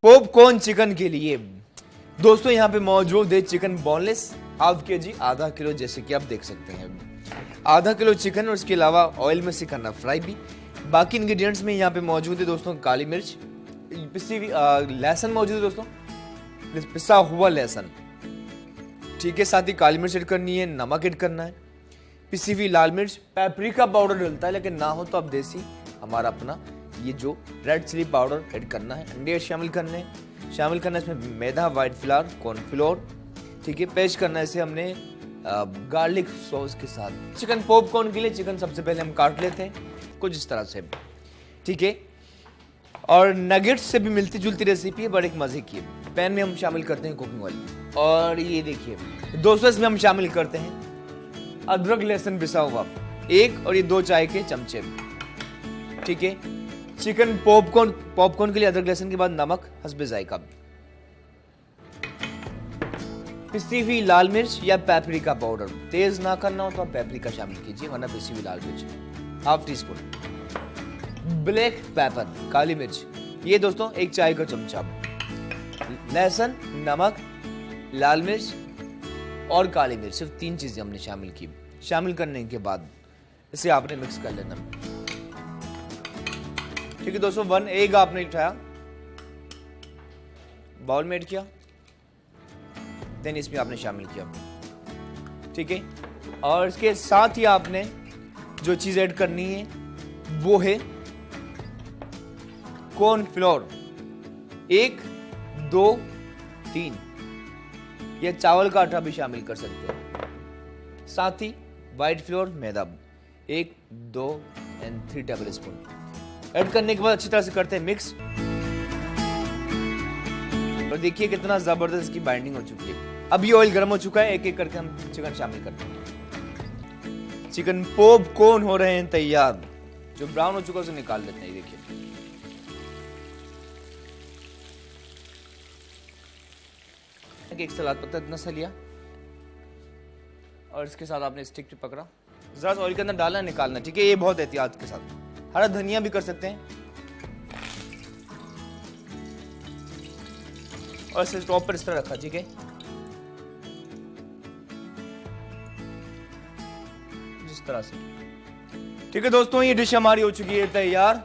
Popcorn chicken के लिए दोस्तों यहाँ पे मौजूद है चिकन बोनलेस हाफ केजी, आधा किलो, जैसे कि आप देख सकते हैं आधा किलो चिकन, और उसके अलावा ऑयल में सिखाना फ्राई भी। बाकी इंग्रेडिएंट्स में यहाँ पे मौजूद है दोस्तों काली मिर्च, पिसी हुई लहसुन मौजूद है दोस्तों, पिसा हुआ लहसुन, ठीक है। साथ ही काली मिर्च ऐड करनी है, नमक ऐड करना है, पिसी हुई लाल मिर्च, पेपरिका पाउडर डलता है, लेकिन ना हो तो आप देसी हमारा अपना ये जो रेड चिली पाउडर ऐड करना है। अंडे शामिल करना है इसमें मैदा, व्हाइट फ्लावर, कॉर्नफ्लोर, ठीक है। पेस्ट करना है इसे हमने गार्लिक सॉस के साथ। चिकन पॉपकॉर्न के लिए चिकन सबसे पहले हम काट लेते हैं कुछ इस तरह से, ठीक है। और नगेट्स से भी मिलती जुलती रेसिपी है, बड़े एक मजे की है। पैन में हम शामिल करते हैं कुकिंग ऑयल, और ये देखिए दोस्तों इसमें हम शामिल करते हैं अदरक लहसुन पिसा हुआ 1, और ये 2 चाय के चमचे, ठीक है। चिकन पॉपकॉर्न के लिए अदरक लहसुन के बाद नमक हस्बे जायका, पिसी हुई लाल मिर्च या पेपरिका पाउडर, तेज ना करना हो तो आप पेपरिका शामिल कीजिए, वरना पिसी हुई लाल मिर्च half teaspoon, black pepper काली मिर्च, ये दोस्तों 1 चाय का चमचा, लहसुन, नमक, लाल मिर्च और काली मिर्च, सिर्फ 3 चीजें हमने शामिल की। शामिल करने के बाद इसे आपने मिक्स कर लेना, ठीक है दोस्तों। 1 एग आपने उठाया, बाउल में ऐड किया, देन इसमें आपने शामिल किया, ठीक है। और इसके साथ ही आपने जो चीज ऐड करनी है वो है कॉर्नफ्लोर, 1, 2, 3, या चावल का आटा भी शामिल कर सकते हैं। साथ ही व्हाइट फ्लोर मैदा 1, 2 एंड 3 टेबल स्पून ऐड करने के बाद अच्छी तरह से करते हैं मिक्स। और देखिए कितना जबरदस्त इसकी बाइंडिंग हो चुकी है। अब ये ऑयल गर्म हो चुका है, एक एक करके हम चिकन शामिल करते हैं। चिकन पॉपकॉर्न हो रहे हैं तैयार, जो ब्राउन हो चुका है उसे निकाल लेते हैं। देखिए एक सलाद पत्ता इतना सा लिया, और इसके साथ आपने स्टिक पकड़ा, जरा सा ऑयल के अंदर डालना, निकालना, ठीक है। ये बहुत एहतियात के साथ, हरा धनिया भी कर सकते हैं, और इसे टॉप पर इस तरह रखा, ठीक है। जिस तरह से, ठीक है दोस्तों, ये डिश हमारी हो चुकी है तैयार।